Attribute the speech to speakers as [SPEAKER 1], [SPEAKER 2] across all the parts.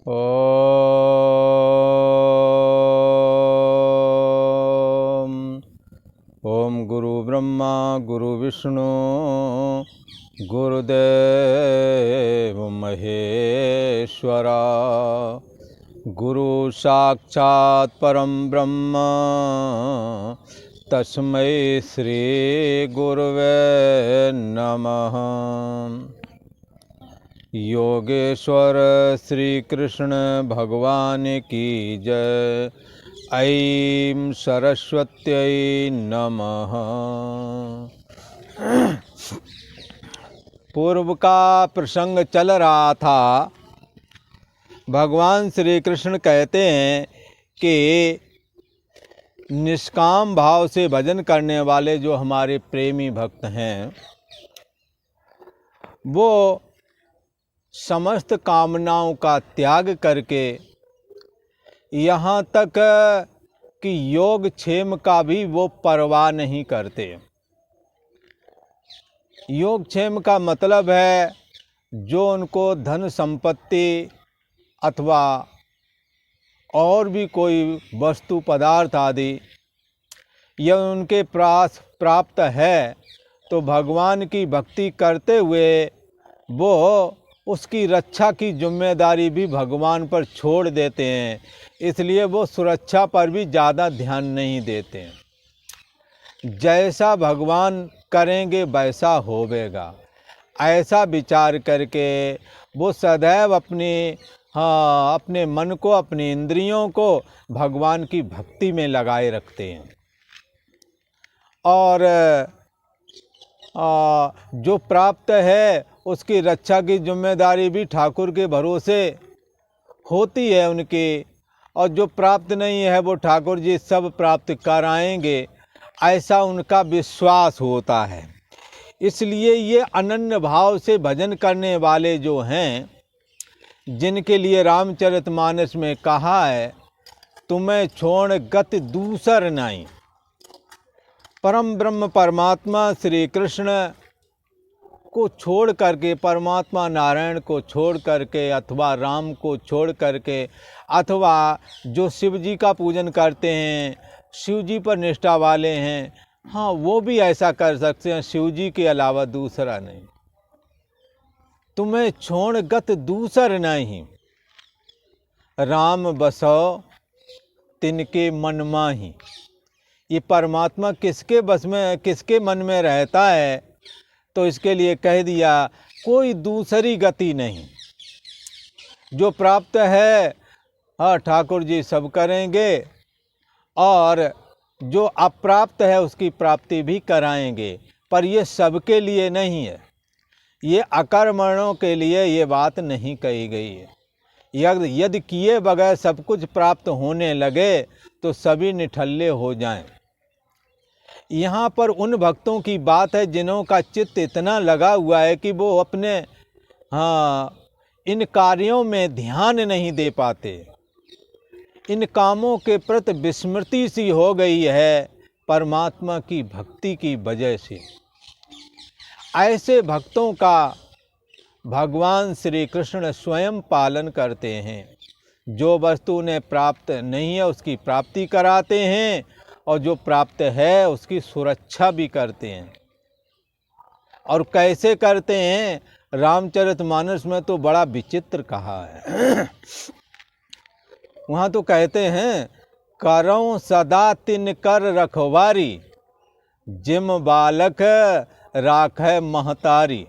[SPEAKER 1] ओम ओम गुरु ब्रह्मा गुरु विष्णु गुरुदेव महेश्वरा गुरु साक्षात् परम ब्रह्म तस्मै श्री गुरुवे नमः। योगेश्वर श्री कृष्ण भगवान की जय। ऐं सरस्वत्यै नमः। पूर्व का प्रसंग चल रहा था। भगवान श्री कृष्ण कहते हैं कि निष्काम भाव से भजन करने वाले जो हमारे प्रेमी भक्त हैं, वो समस्त कामनाओं का त्याग करके यहाँ तक कि योग क्षेम का भी वो परवाह नहीं करते। योग क्षेम का मतलब है जो उनको धन संपत्ति अथवा और भी कोई वस्तु पदार्थ आदि यह उनके पास प्राप्त है, तो भगवान की भक्ति करते हुए वो उसकी रक्षा की जिम्मेदारी भी भगवान पर छोड़ देते हैं। इसलिए वो सुरक्षा पर भी ज़्यादा ध्यान नहीं देते हैं। जैसा भगवान करेंगे वैसा होवेगा, ऐसा विचार करके वो सदैव अपने मन को, अपनी इंद्रियों को भगवान की भक्ति में लगाए रखते हैं। और जो प्राप्त है उसकी रक्षा की जिम्मेदारी भी ठाकुर के भरोसे होती है उनकी, और जो प्राप्त नहीं है वो ठाकुर जी सब प्राप्त कराएंगे, ऐसा उनका विश्वास होता है। इसलिए ये अनन्य भाव से भजन करने वाले जो हैं, जिनके लिए रामचरितमानस में कहा है, तुम्हें छोड़ गति दूसर नहीं। परम ब्रह्म परमात्मा श्री कृष्ण को छोड़ करके, परमात्मा नारायण को छोड़ करके, अथवा राम को छोड़ करके, अथवा जो शिव जी का पूजन करते हैं, शिव जी पर निष्ठा वाले हैं, हाँ वो भी ऐसा कर सकते हैं, शिव जी के अलावा दूसरा नहीं। तुम्हें छोड़ गत दूसर नहीं, राम बसो तिनके मन माही। ये परमात्मा किसके बस में, किसके मन में रहता है, तो इसके लिए कह दिया कोई दूसरी गति नहीं। जो प्राप्त है हाँ ठाकुर जी सब करेंगे, और जो अप्राप्त है उसकी प्राप्ति भी कराएंगे। पर ये सबके लिए नहीं है, ये अकर्मणों के लिए ये बात नहीं कही गई है। यदि किए बगैर सब कुछ प्राप्त होने लगे तो सभी निठल्ले हो जाएं। यहाँ पर उन भक्तों की बात है जिन्हों का चित्त इतना लगा हुआ है कि वो अपने इन कार्यों में ध्यान नहीं दे पाते, इन कामों के प्रति विस्मृति सी हो गई है परमात्मा की भक्ति की वजह से। ऐसे भक्तों का भगवान श्री कृष्ण स्वयं पालन करते हैं। जो वस्तु उन्हें प्राप्त नहीं है उसकी प्राप्ति कराते हैं, और जो प्राप्त है उसकी सुरक्षा भी करते हैं। और कैसे करते हैं, रामचरितमानस में तो बड़ा विचित्र कहा है। वहाँ तो कहते हैं, करौं सदा तिन कर रखवारी, जिम बालक राखै महतारी।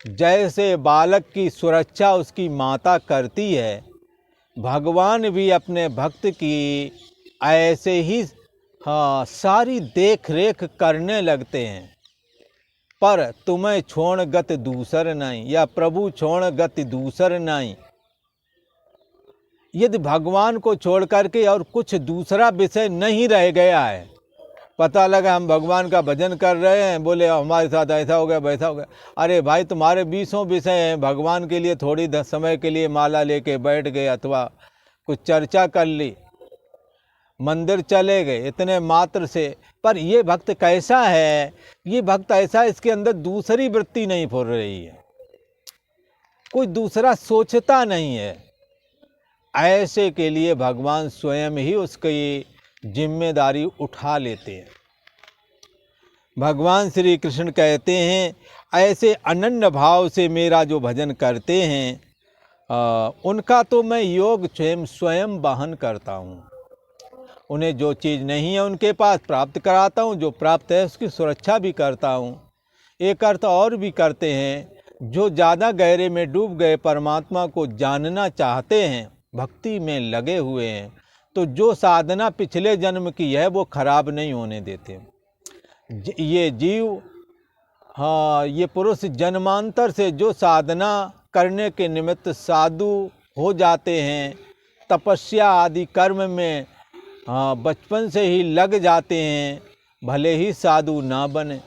[SPEAKER 1] जैसे बालक की सुरक्षा उसकी माता करती है, भगवान भी अपने भक्त की ऐसे ही सारी देख रेख करने लगते हैं। पर तुम्हें छोड़ गत दूसर नहीं, या प्रभु छोड़ गत दूसर नहीं। यदि भगवान को छोड़ करके और कुछ दूसरा विषय नहीं रह गया है, पता लगा हम भगवान का भजन कर रहे हैं, बोले हमारे साथ ऐसा हो गया वैसा हो गया। अरे भाई, तुम्हारे 20 विषय हैं, भगवान के लिए थोड़ी समय के लिए माला लेके बैठ गए, अथवा कुछ चर्चा कर ली, मंदिर चले गए, इतने मात्र से। पर ये भक्त कैसा है, ये भक्त ऐसा, इसके अंदर दूसरी वृत्ति नहीं फुर रही है, कोई दूसरा सोचता नहीं है। ऐसे के लिए भगवान स्वयं ही उसकी जिम्मेदारी उठा लेते हैं। भगवान श्री कृष्ण कहते हैं, ऐसे अनन्य भाव से मेरा जो भजन करते हैं उनका तो मैं योग स्वयं वहन करता हूँ। उन्हें जो चीज़ नहीं है उनके पास प्राप्त कराता हूँ, जो प्राप्त है उसकी सुरक्षा भी करता हूँ। एक अर्थ और भी करते हैं, जो ज़्यादा गहरे में डूब गए परमात्मा को जानना चाहते हैं, भक्ति में लगे हुए हैं, तो जो साधना पिछले जन्म की है वो खराब नहीं होने देते। ये जीव, हाँ, ये पुरुष जन्मांतर से जो साधना करने के निमित्त साधु हो जाते हैं, तपस्या आदि कर्म में बचपन से ही लग जाते हैं, भले ही साधु ना बने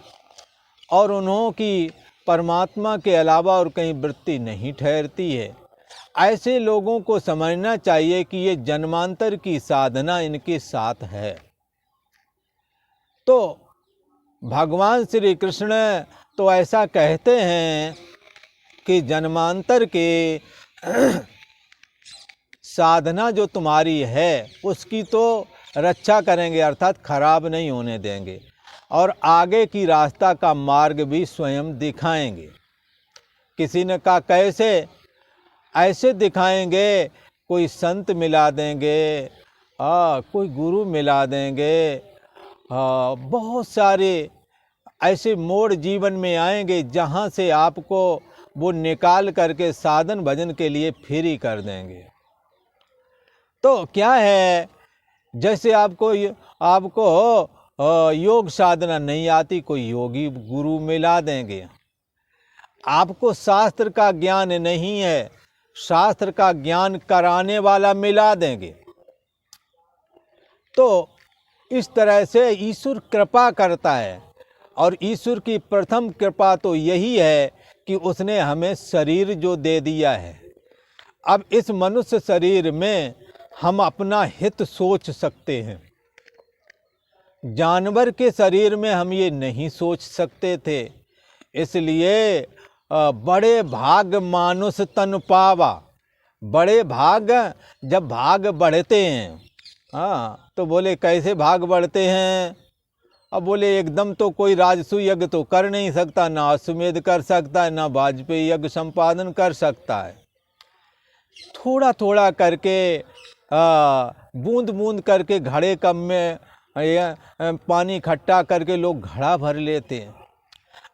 [SPEAKER 1] और उन्हों की परमात्मा के अलावा और कहीं वृत्ति नहीं ठहरती है, ऐसे लोगों को समझना चाहिए कि ये जन्मांतर की साधना इनके साथ है। तो भगवान श्री कृष्ण तो ऐसा कहते हैं कि जन्मांतर के साधना जो तुम्हारी है उसकी तो रक्षा करेंगे, अर्थात खराब नहीं होने देंगे, और आगे की रास्ता का मार्ग भी स्वयं दिखाएंगे। किसी ने कहा कैसे? ऐसे दिखाएंगे, कोई संत मिला देंगे, कोई गुरु मिला देंगे, बहुत सारे ऐसे मोड़ जीवन में आएंगे जहाँ से आपको वो निकाल करके साधन भजन के लिए फ्री कर देंगे। तो क्या है, जैसे आपको योग साधना नहीं आती, कोई योगी गुरु मिला देंगे। आपको शास्त्र का ज्ञान नहीं है, शास्त्र का ज्ञान कराने वाला मिला देंगे। तो इस तरह से ईश्वर कृपा करता है, और ईश्वर की प्रथम कृपा तो यही है कि उसने हमें शरीर जो दे दिया है। अब इस मनुष्य शरीर में हम अपना हित सोच सकते हैं, जानवर के शरीर में हम ये नहीं सोच सकते थे। इसलिए बड़े भाग मानुष तन पावा, बड़े भाग, जब भाग बढ़ते हैं, तो बोले कैसे भाग बढ़ते हैं? अब बोले एकदम तो कोई राजसु यज्ञ तो कर नहीं सकता, ना अश्वमेध कर सकता है, ना वाजपेयी यज्ञ संपादन कर सकता है। थोड़ा थोड़ा करके बूंद बूंद करके घड़े कम में पानी इकट्ठा करके लोग घड़ा भर लेते हैं।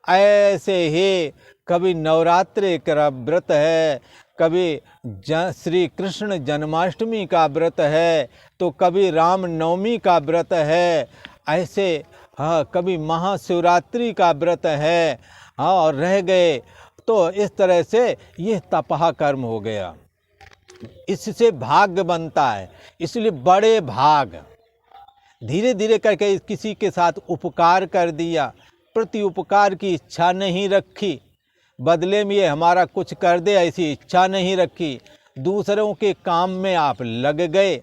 [SPEAKER 1] ऐसे ही कभी नवरात्रि का व्रत है, कभी श्री कृष्ण जन्माष्टमी का व्रत है, तो कभी राम नवमी का व्रत है, ऐसे कभी महाशिवरात्रि का व्रत है, और रह गए। तो इस तरह से ये तपहा कर्म हो गया, इससे भाग्य बनता है। इसलिए बड़े भाग, धीरे धीरे करके किसी के साथ उपकार कर दिया, प्रति उपकार की इच्छा नहीं रखी, बदले में ये हमारा कुछ कर दे ऐसी इच्छा नहीं रखी, दूसरों के काम में आप लग गए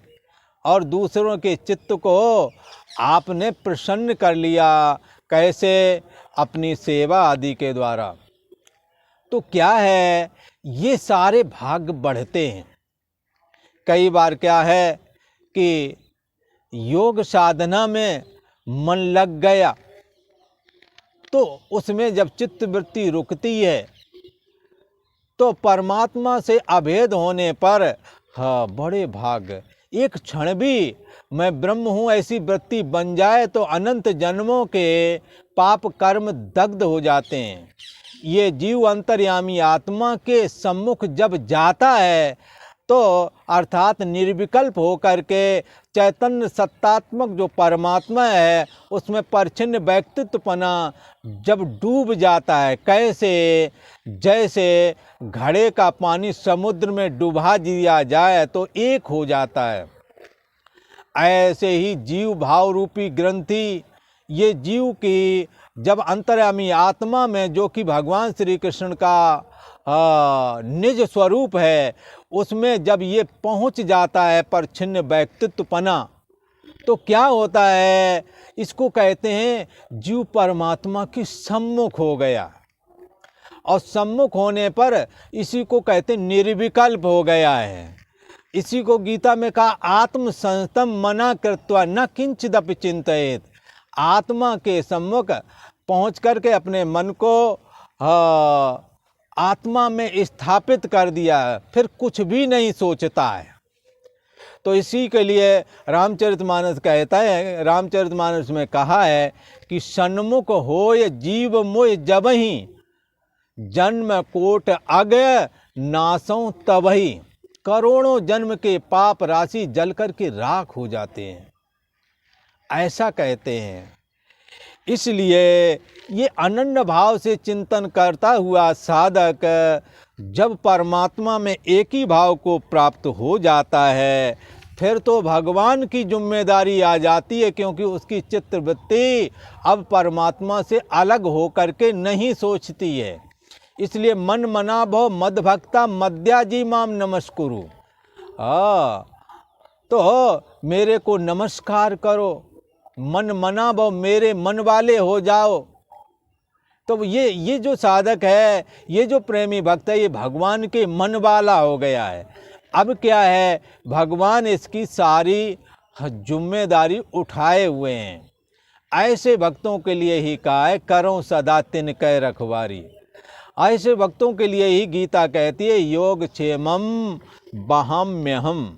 [SPEAKER 1] और दूसरों के चित्त को आपने प्रसन्न कर लिया। कैसे? अपनी सेवा आदि के द्वारा। तो क्या है, ये सारे भाग बढ़ते हैं। कई बार क्या है कि योग साधना में मन लग गया, तो उसमें जब चित्त वृत्ति रुकती है तो परमात्मा से अभेद होने पर बड़े भाग, एक क्षण भी मैं ब्रह्म हूँ ऐसी वृत्ति बन जाए तो अनंत जन्मों के पाप कर्म दग्ध हो जाते हैं। ये जीव अंतर्यामी आत्मा के सम्मुख जब जाता है तो अर्थात निर्विकल्प होकर के चैतन्य सत्तात्मक जो परमात्मा है उसमें परिच्छिन्न व्यक्तित्वपना जब डूब जाता है, कैसे? जैसे घड़े का पानी समुद्र में डुबा दिया जाए तो एक हो जाता है, ऐसे ही जीव भाव रूपी ग्रंथि, ये जीव की जब अंतर्यामी आत्मा में, जो कि भगवान श्री कृष्ण का निज स्वरूप है, उसमें जब ये पहुंच जाता है परिच्छिन्न व्यक्तित्वपना, तो क्या होता है? इसको कहते हैं जीव परमात्मा के सम्मुख हो गया, और सम्मुख होने पर इसी को कहते हैं निर्विकल्प हो गया है। इसी को गीता में कहा, आत्म संस्तम मना कृत्वा न किंचिदपि चिंतयेत। आत्मा के सम्मुख पहुँच करके अपने मन को आत्मा में स्थापित कर दिया, फिर कुछ भी नहीं सोचता है। तो इसी के लिए रामचरितमानस कहता है, रामचरितमानस में कहा है कि सन्मुख होय जीव मोय जबहि, जन्म कोट अगय नासों तबहि। करोड़ों जन्म के पाप राशि जल कर के राख हो जाते हैं, ऐसा कहते हैं। इसलिए ये अनन्य भाव से चिंतन करता हुआ साधक जब परमात्मा में एक ही भाव को प्राप्त हो जाता है, फिर तो भगवान की जिम्मेदारी आ जाती है, क्योंकि उसकी चित्तवृत्ति अब परमात्मा से अलग हो करके नहीं सोचती है। इसलिए मन मना भव मद भक्ता मद्याजी माम नमस्कुरु। तो मेरे को नमस्कार करो, मन मना भव, मेरे मन वाले हो जाओ। तो ये जो साधक है, ये जो प्रेमी भक्त है, ये भगवान के मन वाला हो गया है। अब क्या है, भगवान इसकी सारी जिम्मेदारी उठाए हुए हैं। ऐसे भक्तों के लिए ही कहा है, करो सदा तिनकै रखवारी। ऐसे भक्तों के लिए ही गीता कहती है, योग क्षेमम बहाम्यहम।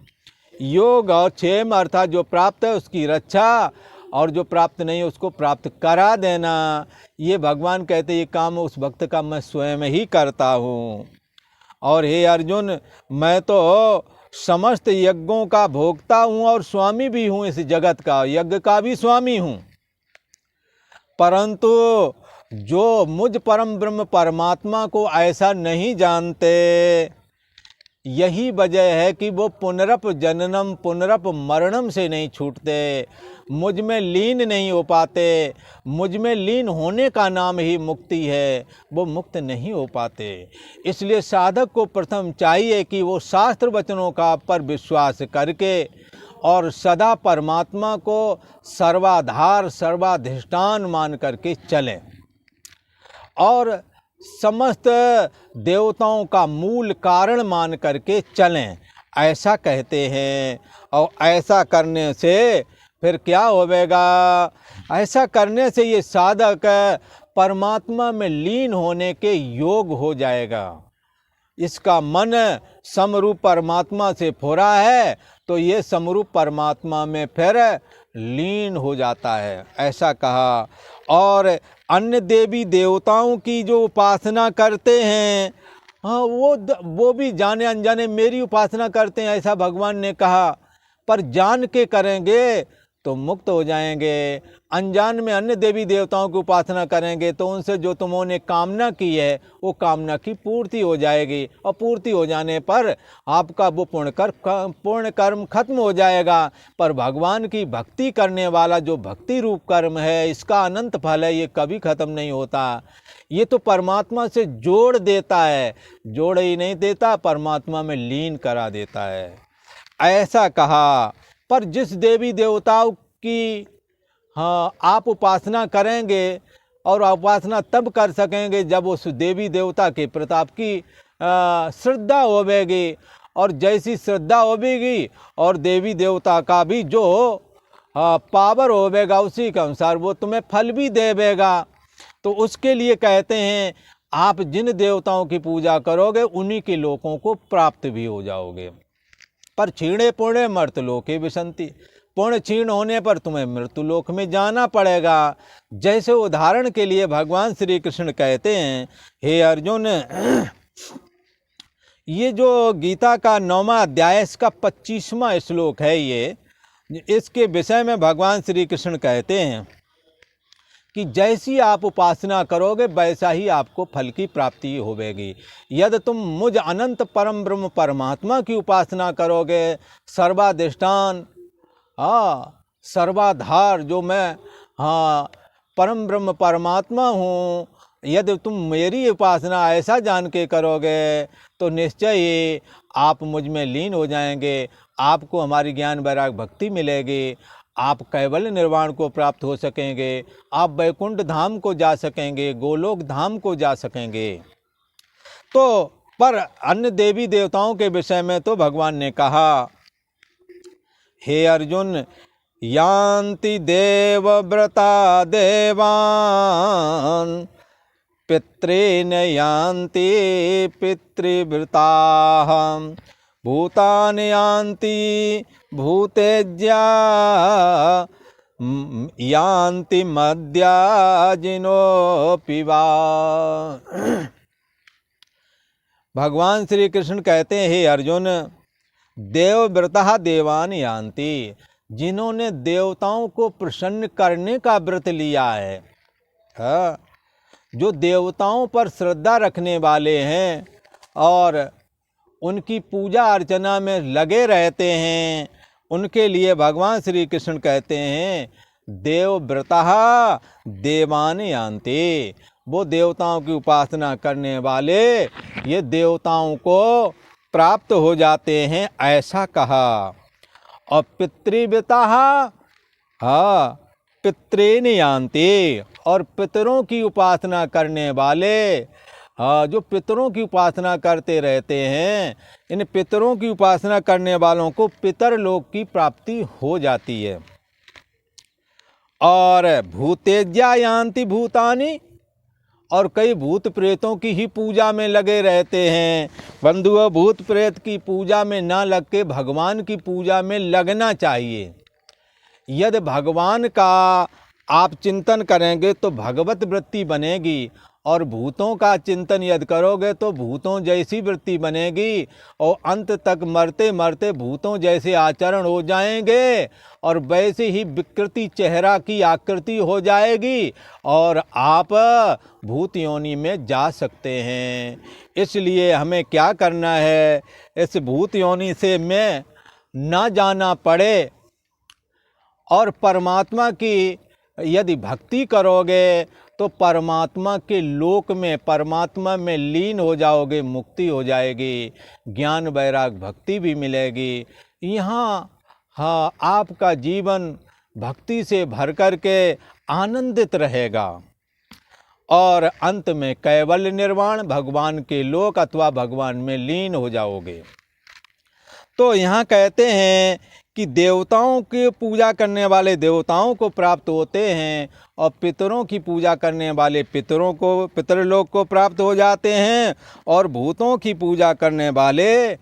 [SPEAKER 1] योग और क्षेम अर्थात जो प्राप्त है उसकी रक्षा, और जो प्राप्त नहीं है उसको प्राप्त करा देना। ये भगवान कहते, ये काम उस भक्त का मैं स्वयं ही करता हूँ। और हे अर्जुन, मैं तो समस्त यज्ञों का भोक्ता हूँ और स्वामी भी हूँ, इस जगत का यज्ञ का भी स्वामी हूँ। परंतु जो मुझ परम ब्रह्म परमात्मा को ऐसा नहीं जानते, यही वजह है कि वो पुनरप जननम पुनरप मरणम से नहीं छूटते, मुझ में लीन नहीं हो पाते। मुझ में लीन होने का नाम ही मुक्ति है, वो मुक्त नहीं हो पाते। इसलिए साधक को प्रथम चाहिए कि वो शास्त्र वचनों का पर विश्वास करके और सदा परमात्मा को सर्वाधार सर्वाधिष्ठान मान करके चलें, और समस्त देवताओं का मूल कारण मान करके चलें, ऐसा कहते हैं। और ऐसा करने से फिर क्या होवेगा, ऐसा करने से ये साधक परमात्मा में लीन होने के योग हो जाएगा। इसका मन समरूप परमात्मा से फुरा है, तो ये समरूप परमात्मा में फिर लीन हो जाता है, ऐसा कहा। और अन्य देवी देवताओं की जो उपासना करते हैं, हाँ, वो भी जाने अनजाने मेरी उपासना करते हैं, ऐसा भगवान ने कहा। पर जान के करेंगे तो मुक्त हो जाएंगे, अनजान में अन्य देवी देवताओं की उपासना करेंगे तो उनसे जो तुमने कामना की है वो कामना की पूर्ति हो जाएगी, और पूर्ति हो जाने पर आपका वो पुण्य कर्म खत्म हो जाएगा। पर भगवान की भक्ति करने वाला जो भक्ति रूप कर्म है, इसका अनंत फल है, ये कभी खत्म नहीं होता। ये तो परमात्मा से जोड़ देता है, जोड़ ही नहीं देता, परमात्मा में लीन करा देता है, ऐसा कहा। पर जिस देवी देवताओं की आप उपासना करेंगे, और उपासना तब कर सकेंगे जब उस देवी देवता के प्रताप की श्रद्धा होवेगी, और जैसी श्रद्धा होवेगी और देवी देवता का भी जो पावर होवेगा, उसी के अनुसार वो तुम्हें फल भी देवेगा। तो उसके लिए कहते हैं, आप जिन देवताओं की पूजा करोगे उन्हीं के लोकों को प्राप्त भी हो जाओगे। पर क्षीणे पुण्य मर्तलोके विशन्ति, पुण्य क्षीण होने पर तुम्हें मृत्युलोक में जाना पड़ेगा। जैसे उदाहरण के लिए भगवान श्री कृष्ण कहते हैं, हे अर्जुन, ये जो गीता का 9वां अध्याय, इसका 25वां श्लोक है, ये इसके विषय में भगवान श्री कृष्ण कहते हैं कि जैसी आप उपासना करोगे वैसा ही आपको फल की प्राप्ति होवेगी। यदि तुम मुझ अनंत परम ब्रह्म परमात्मा की उपासना करोगे, सर्वाधिष्ठान सर्वाधार जो मैं परम ब्रह्म परमात्मा हूँ, यदि तुम मेरी उपासना ऐसा जान के करोगे तो निश्चय ही आप मुझ में लीन हो जाएंगे, आपको हमारी ज्ञान वैराग भक्ति मिलेगी, आप कैवल्य निर्वाण को प्राप्त हो सकेंगे, आप वैकुंठ धाम को जा सकेंगे, गोलोक धाम को जा सकेंगे। तो पर अन्य देवी देवताओं के विषय में तो भगवान ने कहा, हे अर्जुन, यान्ति देवव्रता देवान् पितॄन् यान्ति पितृव्रताः भूतानि यान्ति भूतेज्या यान्ति मद्याजिनोऽपि वा। भगवान श्री कृष्ण कहते हैं, हे अर्जुन, देवव्रता देवान यान्ति, जिन्होंने देवताओं को प्रसन्न करने का व्रत लिया है, जो देवताओं पर श्रद्धा रखने वाले हैं और उनकी पूजा अर्चना में लगे रहते हैं, उनके लिए भगवान श्री कृष्ण कहते हैं, देवव्रता देवान यान्ति, वो देवताओं की उपासना करने वाले ये देवताओं को प्राप्त हो जाते हैं, ऐसा कहा। और पितृव्रता पितॄन् यान्ति, और पितरों की उपासना करने वाले, जो पितरों की उपासना करते रहते हैं, इन पितरों की उपासना करने वालों को पितर लोक की प्राप्ति हो जाती है। और भूतेज्या यान्ति भूतानि, और कई भूत प्रेतों की ही पूजा में लगे रहते हैं। बंधुओं, भूत प्रेत की पूजा में ना लग के भगवान की पूजा में लगना चाहिए। यदि भगवान का आप चिंतन करेंगे तो भगवत वृत्ति बनेगी, और भूतों का चिंतन यदि करोगे तो भूतों जैसी वृत्ति बनेगी, और अंत तक मरते मरते भूतों जैसे आचरण हो जाएंगे, और वैसे ही विकृति चेहरा की आकृति हो जाएगी, और आप भूत योनि में जा सकते हैं। इसलिए हमें क्या करना है, इस भूत योनि से में ना जाना पड़े, और परमात्मा की यदि भक्ति करोगे तो परमात्मा के लोक में, परमात्मा में लीन हो जाओगे, मुक्ति हो जाएगी, ज्ञान वैराग भक्ति भी मिलेगी। यहाँ आपका जीवन भक्ति से भर कर के आनंदित रहेगा, और अंत में कैवल्य निर्वाण, भगवान के लोक अथवा भगवान में लीन हो जाओगे। तो यहाँ कहते हैं कि देवताओं की पूजा करने वाले देवताओं को प्राप्त होते हैं, और पितरों की पूजा करने वाले पितरों को, पितरलोक को प्राप्त हो जाते हैं, और भूतों की पूजा करने वाले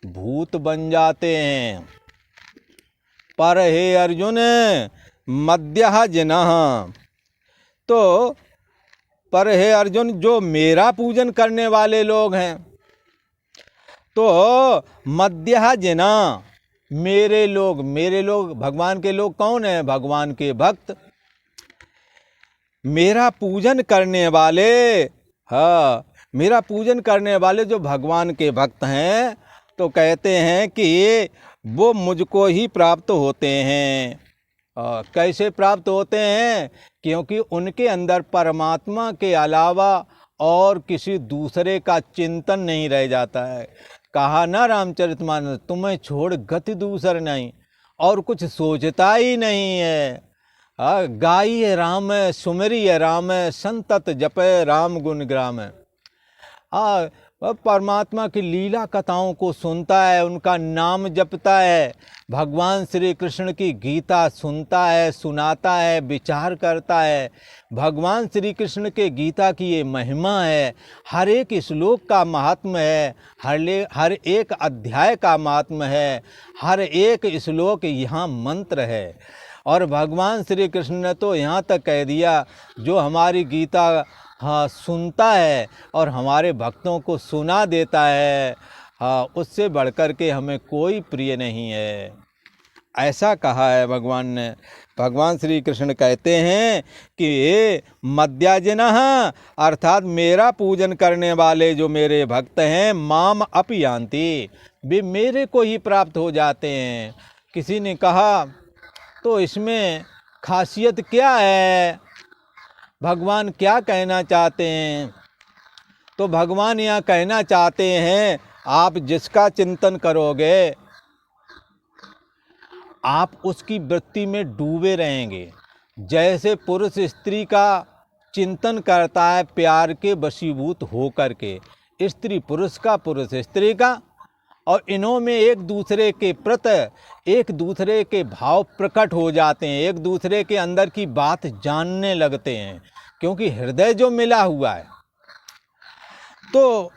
[SPEAKER 1] भूत बन जाते हैं। पर हे अर्जुन मद्यः जिनः, तो पर हे अर्जुन, जो मेरा पूजन करने वाले लोग हैं, तो मद्यः जिनः, मेरे लोग भगवान के लोग कौन है? भगवान के भक्त, मेरा पूजन करने वाले, मेरा पूजन करने वाले जो भगवान के भक्त हैं, तो कहते हैं कि वो मुझको ही प्राप्त होते हैं। कैसे प्राप्त होते हैं? क्योंकि उनके अंदर परमात्मा के अलावा और किसी दूसरे का चिंतन नहीं रह जाता है। कहा ना रामचरितमानस, तुम्हें छोड़ गति दूसर नहीं, और कुछ सोचता ही नहीं है। गाइए राम सुमरिय राम, संतत जपे राम गुण ग्राम। परमात्मा की लीला कथाओं को सुनता है, उनका नाम जपता है, भगवान श्री कृष्ण की गीता सुनता है, सुनाता है, विचार करता है। भगवान श्री कृष्ण के गीता की ये महिमा है, हर एक श्लोक का महात्म है, हर एक अध्याय का महात्म है, हर एक श्लोक यहाँ मंत्र है। और भगवान श्री कृष्ण ने तो यहाँ तक कह दिया, जो हमारी गीता सुनता है और हमारे भक्तों को सुना देता है, उससे बढ़कर के हमें कोई प्रिय नहीं है, ऐसा कहा है भगवान ने। भगवान श्री कृष्ण कहते हैं कि ये मद्याजिनः, अर्थात मेरा पूजन करने वाले जो मेरे भक्त हैं, माम अपि यान्ति, वे मेरे को ही प्राप्त हो जाते हैं। किसी ने कहा तो इसमें खासियत क्या है, भगवान क्या कहना चाहते हैं? तो भगवान यहाँ कहना चाहते हैं, आप जिसका चिंतन करोगे आप उसकी वृत्ति में डूबे रहेंगे। जैसे पुरुष स्त्री का चिंतन करता है प्यार के वशीभूत हो कर के, स्त्री पुरुष का, पुरुष स्त्री का, और इन्हों में एक दूसरे के प्रति एक दूसरे के भाव प्रकट हो जाते हैं, एक दूसरे के अंदर की बात जानने लगते हैं, क्योंकि हृदय जो मिला हुआ है। तो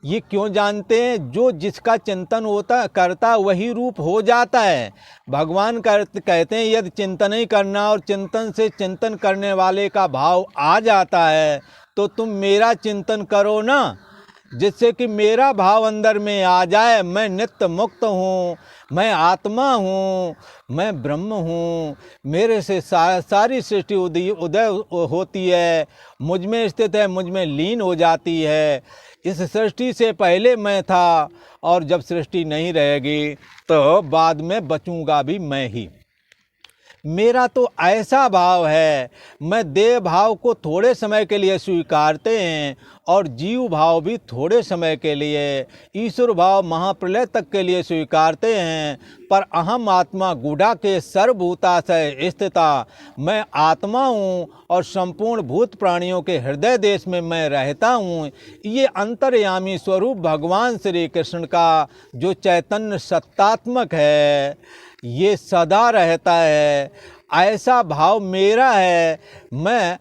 [SPEAKER 1] ये क्यों जानते हैं? जो जिसका चिंतन होता करता वही रूप हो जाता है। भगवान कहते हैं यदि चिंतन ही करना और चिंतन से चिंतन करने वाले का भाव आ जाता है तो तुम मेरा चिंतन करो ना, जिससे कि मेरा भाव अंदर में आ जाए। मैं नित्य मुक्त हूँ, मैं आत्मा हूँ, मैं ब्रह्म हूँ, मेरे से सारी सृष्टि उदय होती है, मुझ में स्थित है, मुझ में लीन हो जाती है। इस सृष्टि से पहले मैं था और जब सृष्टि नहीं रहेगी तो बाद में बचूंगा भी मैं ही। मेरा तो ऐसा भाव है। मैं देह भाव को थोड़े समय के लिए स्वीकारते हैं और जीव भाव भी थोड़े समय के लिए, ईश्वर भाव महाप्रलय तक के लिए स्वीकारते हैं। पर अहम आत्मा गूढ़ा के सर्वभूताशय स्थिता, मैं आत्मा हूँ और संपूर्ण भूत प्राणियों के हृदय देश में मैं रहता हूँ। ये अंतर्यामी स्वरूप भगवान श्री कृष्ण का जो चैतन्य सत्तात्मक है, ये सदा रहता है। ऐसा भाव मेरा है। मैं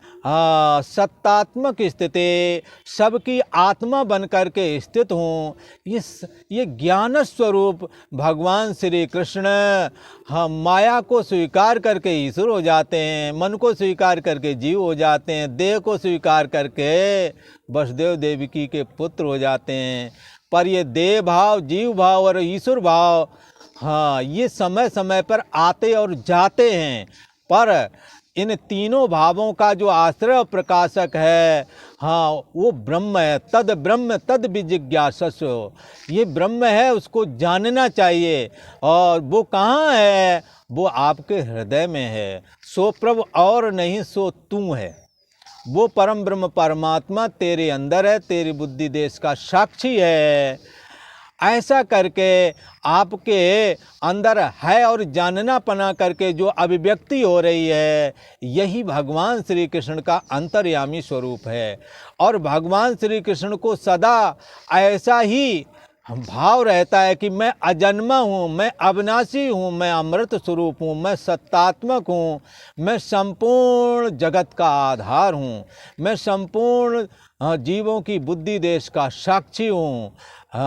[SPEAKER 1] सत्तात्मक स्थिति, सबकी आत्मा बन कर के स्थित हूँ। ये ज्ञान स्वरूप भगवान श्री कृष्ण माया को स्वीकार करके ईश्वर हो जाते हैं, मन को स्वीकार करके जीव हो जाते हैं, देह को स्वीकार करके वसुदेव देवकी के पुत्र हो जाते हैं। पर ये देह भाव, जीव भाव और ईश्वर भाव, हाँ, ये समय समय पर आते और जाते हैं। पर इन तीनों भावों का जो आश्रय और प्रकाशक है, हाँ, वो ब्रह्म है। तद ब्रह्म तद विजिज्ञासस्व, ये ब्रह्म है, उसको जानना चाहिए। और वो कहाँ है? वो आपके हृदय में है। सो प्रभु और नहीं, सो तू है। वो परम ब्रह्म परमात्मा तेरे अंदर है, तेरी बुद्धि देश का साक्षी है। ऐसा करके आपके अंदर है और जानना पना करके जो अभिव्यक्ति हो रही है, यही भगवान श्री कृष्ण का अंतर्यामी स्वरूप है। और भगवान श्री कृष्ण को सदा ऐसा ही भाव रहता है कि मैं अजन्मा हूँ, मैं अविनाशी हूँ, मैं अमृत स्वरूप हूँ, मैं सत्तात्मक हूँ, मैं संपूर्ण जगत का आधार हूँ, मैं संपूर्ण जीवों की बुद्धि देश का साक्षी हूँ,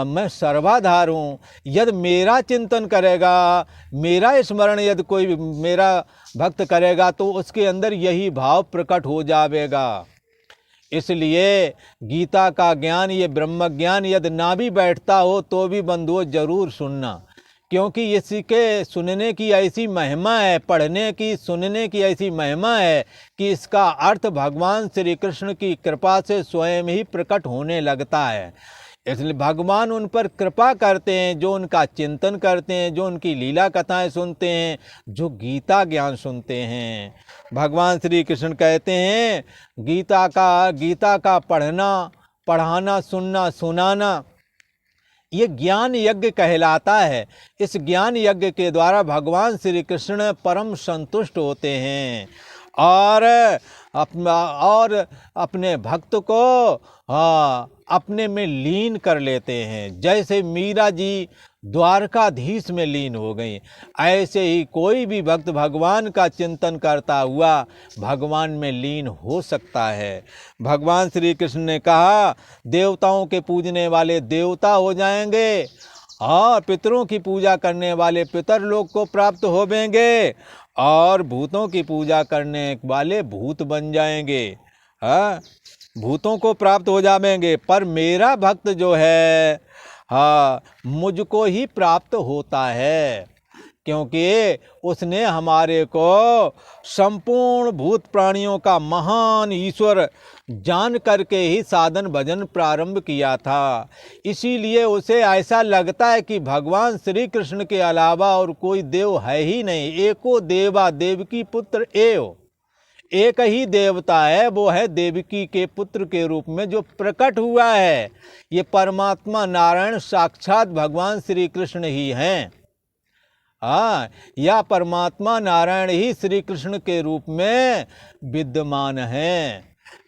[SPEAKER 1] मैं सर्वाधार हूँ। यदि मेरा चिंतन करेगा, मेरा स्मरण यदि कोई मेरा भक्त करेगा तो उसके अंदर यही भाव प्रकट हो जाएगा। इसलिए गीता का ज्ञान, ये ब्रह्म ज्ञान यदि ना भी बैठता हो तो भी बंधुओं जरूर सुनना, क्योंकि इसके सुनने की ऐसी महिमा है, पढ़ने की सुनने की ऐसी महिमा है कि इसका अर्थ भगवान श्री कृष्ण की कृपा से स्वयं ही प्रकट होने लगता है। इसलिए भगवान उन पर कृपा करते हैं जो उनका चिंतन करते हैं, जो उनकी लीला कथाएं सुनते हैं, जो गीता ज्ञान सुनते हैं। भगवान श्री कृष्ण कहते हैं गीता का पढ़ना, पढ़ाना, सुनना, सुनाना, ये ज्ञान यज्ञ कहलाता है। इस ज्ञान यज्ञ के द्वारा भगवान श्री कृष्ण परम संतुष्ट होते हैं और अपने भक्त को अपने में लीन कर लेते हैं। जैसे मीरा जी द्वारकाधीश में लीन हो गई, ऐसे ही कोई भी भक्त भगवान का चिंतन करता हुआ भगवान में लीन हो सकता है। भगवान श्री कृष्ण ने कहा देवताओं के पूजने वाले देवता हो जाएंगे और पितरों की पूजा करने वाले पितर लोग को प्राप्त होवेंगे और भूतों की पूजा करने वाले भूत बन जाएंगे। हाँ, भूतों को प्राप्त हो जाएंगे। पर मेरा भक्त जो है, हाँ, मुझको ही प्राप्त होता है, क्योंकि उसने हमारे को संपूर्ण भूत प्राणियों का महान ईश्वर जान करके ही साधन भजन प्रारंभ किया था। इसीलिए उसे ऐसा लगता है कि भगवान श्री कृष्ण के अलावा और कोई देव है ही नहीं। एको देवा देवकी पुत्र एव, एक ही देवता है, वो है देवकी के पुत्र के रूप में जो प्रकट हुआ है। ये परमात्मा नारायण साक्षात भगवान श्री कृष्ण ही हैं। हाँ, या परमात्मा नारायण ही श्री कृष्ण के रूप में विद्यमान हैं।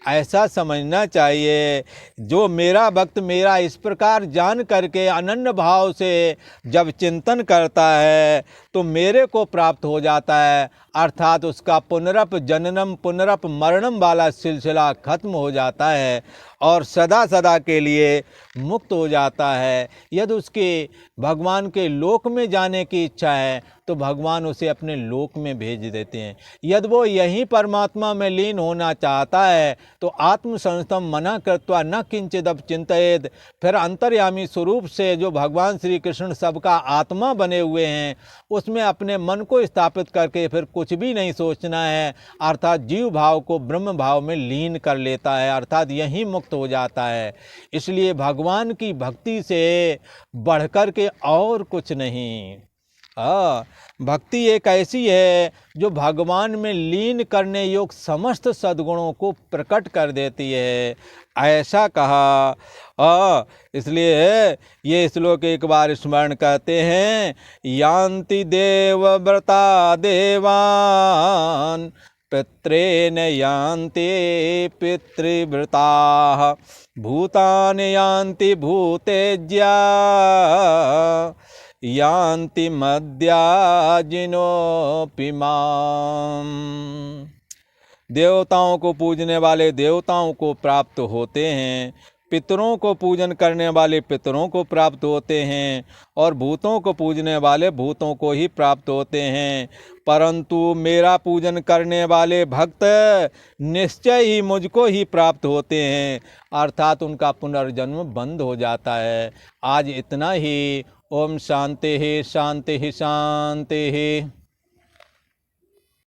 [SPEAKER 1] ऐसा समझना चाहिए। जो मेरा भक्त मेरा इस प्रकार जान करके अनन्य भाव से जब चिंतन करता है तो मेरे को प्राप्त हो जाता है, अर्थात उसका पुनरप जननम पुनरप मरणम वाला सिलसिला खत्म हो जाता है और सदा सदा के लिए मुक्त हो जाता है। यदि उसके भगवान के लोक में जाने की इच्छा है तो भगवान उसे अपने लोक में भेज देते हैं। यदि वो यहीं परमात्मा में लीन होना चाहता है तो आत्मसंस्थम मना कृत्वा न किंचिदप चिंतयेद, फिर अंतर्यामी स्वरूप से जो भगवान श्री कृष्ण सबका आत्मा बने हुए हैं उसमें अपने मन को स्थापित करके फिर कुछ भी नहीं सोचना है, अर्थात जीव भाव को ब्रह्म भाव में लीन कर लेता है, अर्थात यहीं मुक्त हो जाता है। इसलिए भगवान की भक्ति से बढ़कर के और कुछ नहीं। भक्ति एक ऐसी है जो भगवान में लीन करने योग्य समस्त सद्गुणों को प्रकट कर देती है, ऐसा कहा। इसलिए ये श्लोक एक बार स्मरण करते हैं। यान्ति देवव्रता देवान् पित्रेण यान्ति पितृव्रताः भूतानि यान्ति भूतेज्या यान्ति मद्याजिनोऽपि माम्। देवताओं को पूजने वाले देवताओं को प्राप्त होते हैं, पितरों को पूजन करने वाले पितरों को प्राप्त होते हैं और भूतों को पूजने वाले भूतों को ही प्राप्त होते हैं। परंतु मेरा पूजन करने वाले भक्त निश्चय ही मुझको ही प्राप्त होते हैं, अर्थात उनका पुनर्जन्म बंद हो जाता है। आज इतना ही। ओम शांति शांति शांति।